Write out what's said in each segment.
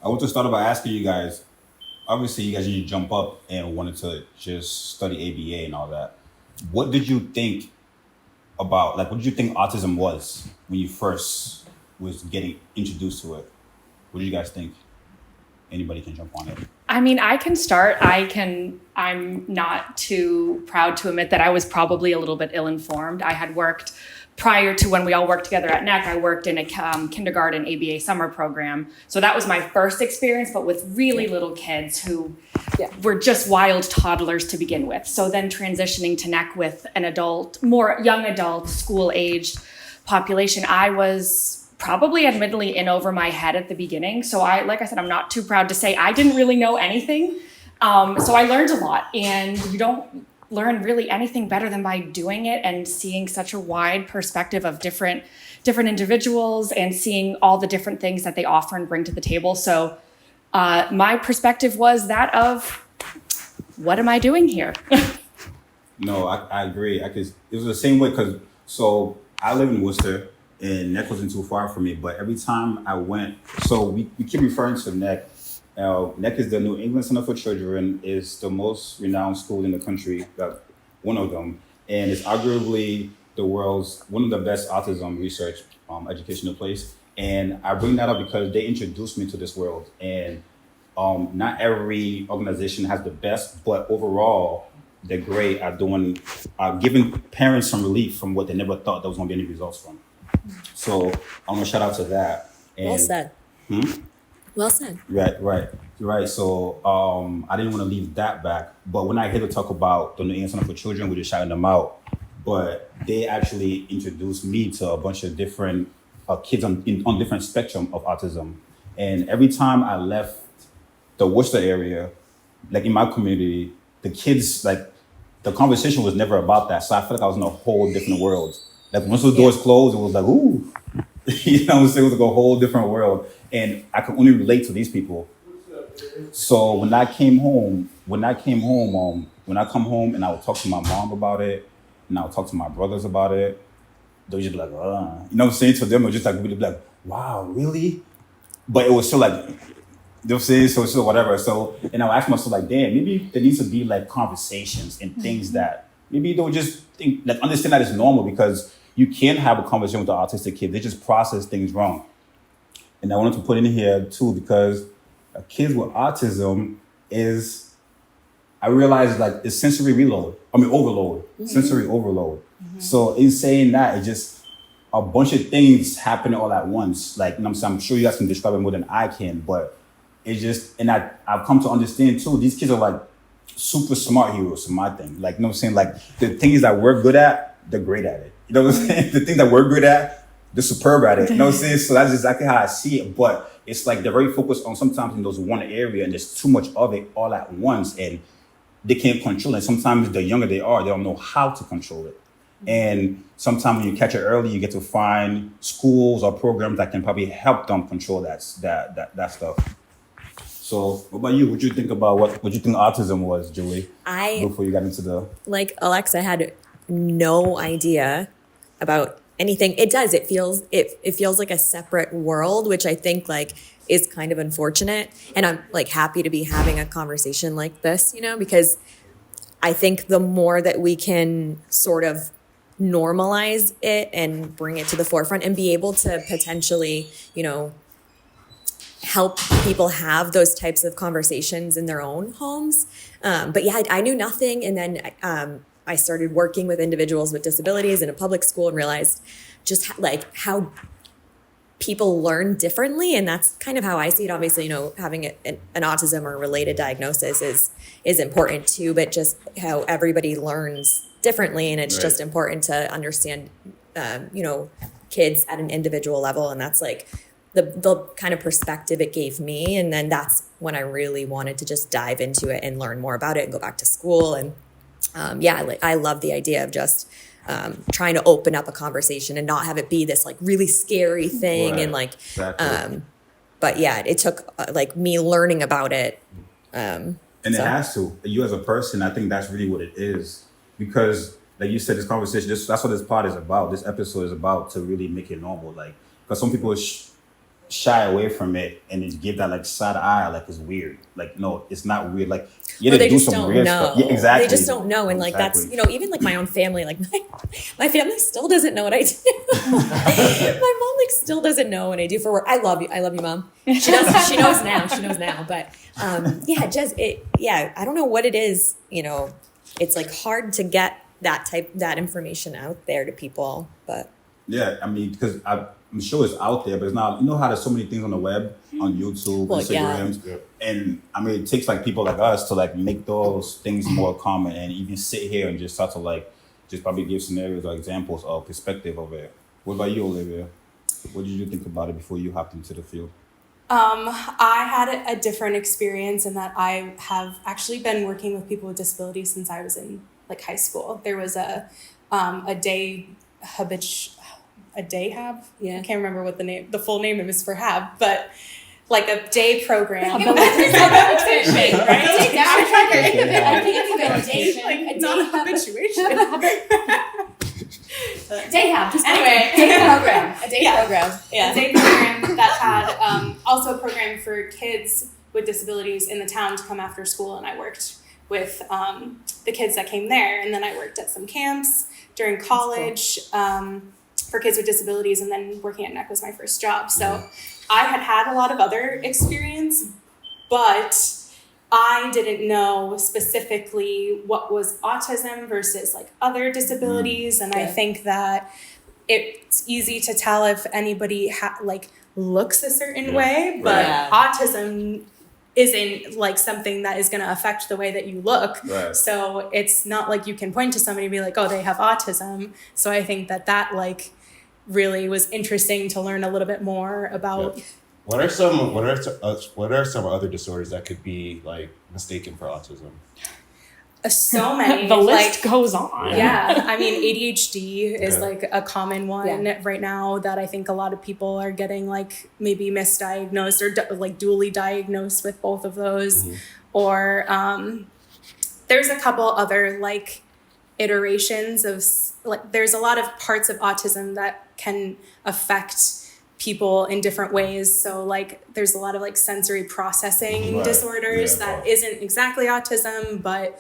I want to start by asking you guys. Obviously, you guys didn't jump up and wanted to just study ABA and all that. What did you think about, like, what did you think autism was when you first was getting introduced to it? What do you guys think? Anybody can jump on it. I mean, I can start. I'm not too proud to admit that I was probably a little bit ill-informed. I had worked prior to when we all worked together at NEC. I worked in a kindergarten ABA summer program. So that was my first experience, but with really little kids who were just wild toddlers to begin with. So then transitioning to NEC with an adult, more young adult, school-aged population, I was probably admittedly in over my head at the beginning. So like I said, I'm not too proud to say I didn't really know anything. So I learned a lot, and you don't learn really anything better than by doing it and seeing such a wide perspective of different individuals and seeing all the different things that they offer and bring to the table. So my perspective was that of, what am I doing here? No, I agree. It was the same way because I live in Worcester and NEC wasn't too far from me, but every time I went, so we keep referring to NEC. NEC is the New England Center for Children. Is the most renowned school in the country, one of them, and it's arguably the world's one of the best autism research educational place. And I bring that up because they introduced me to this world, and not every organization has the best, but overall they're great at doing giving parents some relief from what they never thought there was going to be any results from. So I want to shout out to that. And, well said. Well said. Right. You're right. So I didn't want to leave that back. But when I hear to talk about the New England Center for Children, we're just shouting them out. But they actually introduced me to a bunch of different kids on different spectrum of autism. And every time I left the Worcester area, like in my community, the kids, like the conversation was never about that. So I felt like I was in a whole different world. Like once those doors closed, it was like, ooh, you know what I'm saying? It was like a whole different world. And I could only relate to these people. So when I come home and I would talk to my mom about it, and I would talk to my brothers about it, they would just be like, you know what I'm saying? To them, it was just like, really like, wow, really? But it was still like, you know what I'm saying? So it's still whatever. So, and I would ask myself like, damn, maybe there needs to be like conversations and things that maybe they'll just think, like understand that it's normal, because you can have a conversation with the autistic kid. They just process things wrong. And I wanted to put in here too, because kids with autism I realized like it's sensory overload. Sensory overload. So in saying that, it just a bunch of things happen all at once. Like, you know what I'm saying? I'm sure you guys can describe it more than I can, but it just, and I've come to understand too, these kids are like super smart heroes in my thing. Like, you know what I'm saying? Like the things that we're good at, they're great at it. You know what I'm saying? The things that we're good at, they're superb at it. You know what I'm saying? So that's exactly how I see it. But it's like they're very focused on sometimes in those one area, and there's too much of it all at once, and they can't control it. Sometimes the younger they are, they don't know how to control it. And sometimes when you catch it early, you get to find schools or programs that can probably help them control that stuff. So what about you? What do you think about what you think autism was, Julie? Before you got into the... Like Alexa had no idea about anything. It does. It feels like a separate world, which I think like is kind of unfortunate. And I'm like happy to be having a conversation like this, you know, because I think the more that we can sort of normalize it and bring it to the forefront and be able to potentially, you know, help people have those types of conversations in their own homes. But yeah, I knew nothing. And then I started working with individuals with disabilities in a public school and realized just like how people learn differently. And that's kind of how I see it. Obviously, you know, having an autism or related diagnosis is important too, but just how everybody learns differently. And it's just important to understand, you know, kids at an individual level. And that's like the kind of perspective it gave me. And then that's when I really wanted to just dive into it and learn more about it and go back to school. And I love the idea of just trying to open up a conversation and not have it be this like really scary thing. Right. And like, exactly. But yeah, it took like me learning about it. And it has to. You as a person, I think that's really what it is. Because like you said, this conversation, that's what this pod is about. This episode is about, to really make it normal. Like, because some people shy away from it and then give that like side eye, like it's weird. Like, no, it's not weird. Like, you Or had to they do just some don't weird know. stuff. Yeah, exactly. They just don't know. And like, that's, Exactly. you know, even like my own family, like my family still doesn't know what I do. My mom like still doesn't know what I do for work. I love you. I love you, Mom. She does. She knows now. She knows now. But I don't know what it is. You know, it's like hard to get that information out there to people. But Yeah, I mean, because I'm sure it's out there, but it's not. You know how there's so many things on the web, on YouTube, Well, Instagrams, and I mean, it takes like people like us to like make those things more common, and even sit here and just start to like just probably give scenarios or examples of perspective of it. What about you, Olivia? What did you think about it before you hopped into the field? I had a different experience in that I have actually been working with people with disabilities since I was in like high school. There was a day hab. Yeah. I can't remember what the full name is for hab, but like a day program. Habilitation, right? I think it's habilitation. Like, not a habituation. Day hab. Anyway, day program. A day Yeah. program. A day program that had also a program for kids with disabilities in the town to come after school, and I worked with the kids that came there, and then I worked at some camps during college for kids with disabilities, and then working at NEC was my first job. So I had a lot of other experience, but I didn't know specifically what was autism versus like other disabilities, and I think that it's easy to tell if anybody looks a certain way, but autism isn't like something that is going to affect the way that you look. Right. So it's not like you can point to somebody and be like, oh, they have autism. So I think that like really was interesting to learn a little bit more about. What are some other disorders that could be like mistaken for autism? So many. The list goes on. Yeah, I mean, ADHD is Okay. like a common one right now that I think a lot of people are getting like maybe misdiagnosed or like dually diagnosed with both of those. Mm-hmm. Or there's a couple other like iterations of like, there's a lot of parts of autism that can affect people in different ways. So like there's a lot of like sensory processing disorders that isn't exactly autism, but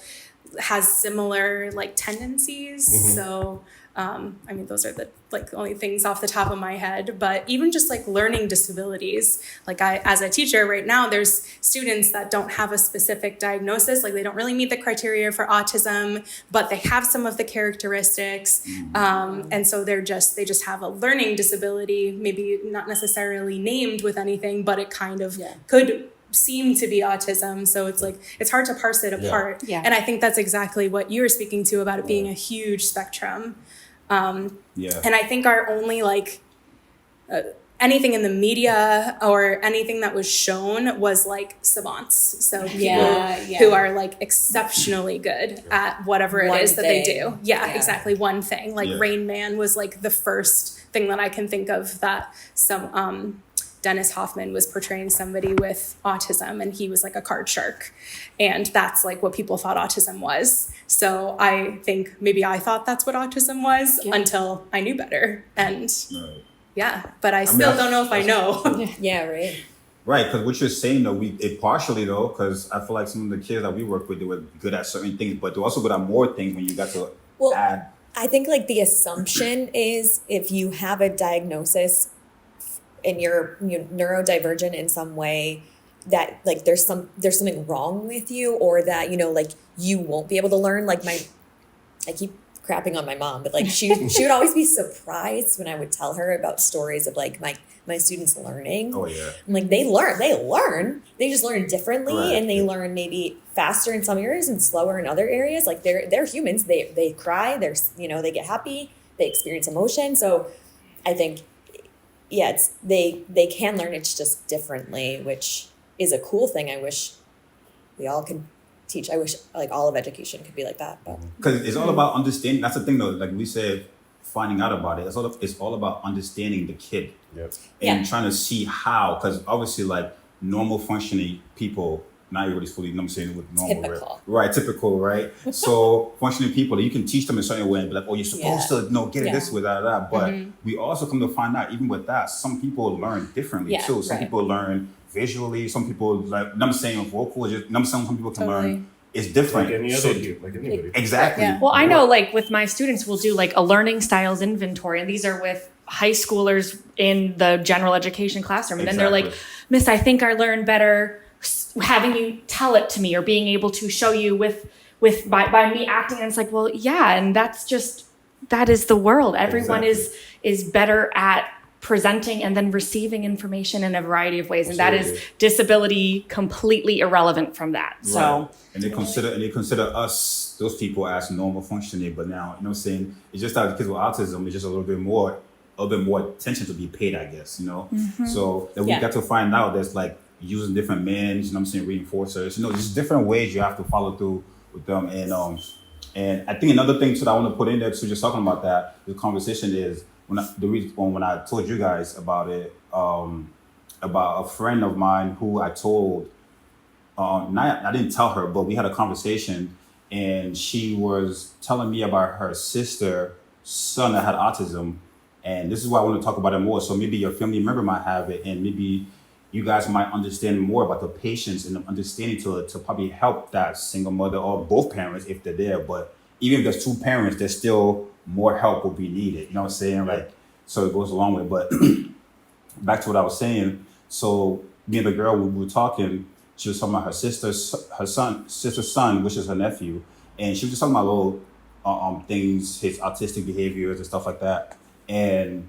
has similar like tendencies. So I mean, those are the like only things off the top of my head, but even just like learning disabilities, like as a teacher right now, there's students that don't have a specific diagnosis, like they don't really meet the criteria for autism, but they have some of the characteristics. And so they just have a learning disability, maybe not necessarily named with anything, but it kind of could seem to be autism. So it's like, it's hard to parse it apart. Yeah. And I think that's exactly what you were speaking to about it being a huge spectrum. And I think our only like anything in the media or anything that was shown was like savants. So people who are like exceptionally good at whatever it is that they do. Yeah, exactly. One thing. Like Rain Man was like the first thing that I can think of that some Dennis Hoffman was portraying somebody with autism, and he was like a card shark. And that's like what people thought autism was. So I think maybe I thought that's what autism was until I knew better. And but I still don't know if I know. yeah, right. Right, because what you're saying though, it partially though, because I feel like some of the kids that we work with, they were good at certain things, but they're also good at more things when you got to add. I think like the assumption is if you have a diagnosis and you're neurodivergent in some way, that like there's something wrong with you, or that like you won't be able to learn. Like I keep crapping on my mom, but like she would always be surprised when I would tell her about stories of like my students learning. Oh yeah. I'm like, they just learn differently, and they learn maybe faster in some areas and slower in other areas. Like they're humans. They cry. They get happy. They experience emotion. So I think they can learn. It's just differently, which is a cool thing. I wish we all could teach. I wish like all of education could be like that. Because it's all about understanding. That's the thing though. Like we said, finding out about it. It's all about understanding the kid and trying to see how. Because obviously, like normal functioning people not everybody's fully, you know what I'm saying, with normal. Typical. Right, typical, right? So functioning people, you can teach them a certain way and be like, oh, you're supposed to get it this way, that. But we also come to find out, even with that, some people learn differently too. Some people learn visually, some people like, you know what I'm saying, vocal, just, you know what I'm saying, some people can learn. It's different. Like any other kid, like anybody. Exactly. Yeah. Well, I know, like with my students, we'll do like a learning styles inventory, and these are with high schoolers in the general education classroom. And then they're like, Miss, I think I learned better having you tell it to me or being able to show you by me acting. And it's like, well, yeah, and that is the world. Everyone is better at presenting and then receiving information in a variety of ways. And that is disability completely irrelevant from that. So. Right. And they consider us, those people, as normal functioning, but now, you know what I'm saying, it's just that kids with autism, it's just a little bit more attention to be paid, I guess, you know? So then we got to find out there's like using different mans, you know what I'm saying, reinforcers, just different ways you have to follow through with them. And I think another thing too that I want to put in there too, just talking about that, the conversation is when I told you guys about it, about a friend of mine who I told, I didn't tell her, but we had a conversation, and she was telling me about her sister's son that had autism, and this is why I want to talk about it more. So maybe your family member might have it, and maybe you guys might understand more about the patience and the understanding to probably help that single mother or both parents if they're there. But even if there's two parents, there's still more help will be needed. You know what I'm saying? Like, so it goes a long way. But back to what I was saying. So me and the girl, we were talking. She was talking about her sister's son, which is her nephew, and she was just talking about little things, his autistic behaviors and stuff like that. And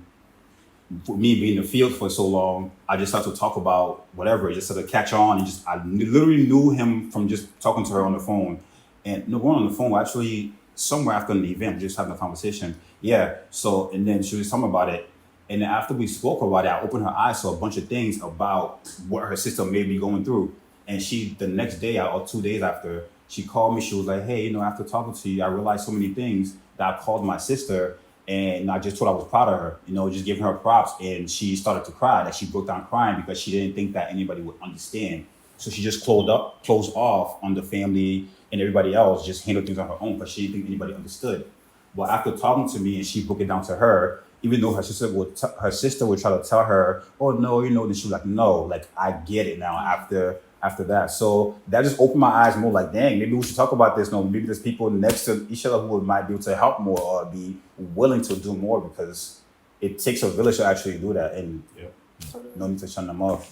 for me being in the field for so long, I just started to talk about whatever, just sort of catch on, and I literally knew him from just talking to her on the phone. And no one on the phone, actually somewhere after the event, just having a conversation. Yeah. So, and then she was talking about it. And then after we spoke about it, I opened her eyes to a bunch of things about what her sister may be going through. And the next day or 2 days after, she called me. She was like, hey, after talking to you, I realized so many things that I called my sister, and I just told her I was proud of her, just giving her props. And she started to cry. Like, she broke down crying because she didn't think that anybody would understand. So she just closed off on the family and everybody else, just handled things on her own because she didn't think anybody understood. But after talking to me and she broke it down to her, even though her sister would try to tell her, oh, no, then she was like, no, like, I get it now after that. So that just opened my eyes more, like, dang, maybe we should talk about this. No, maybe there's people next to each other who might be able to help more or be willing to do more, because it takes a village to actually do that, and no need to shut them off.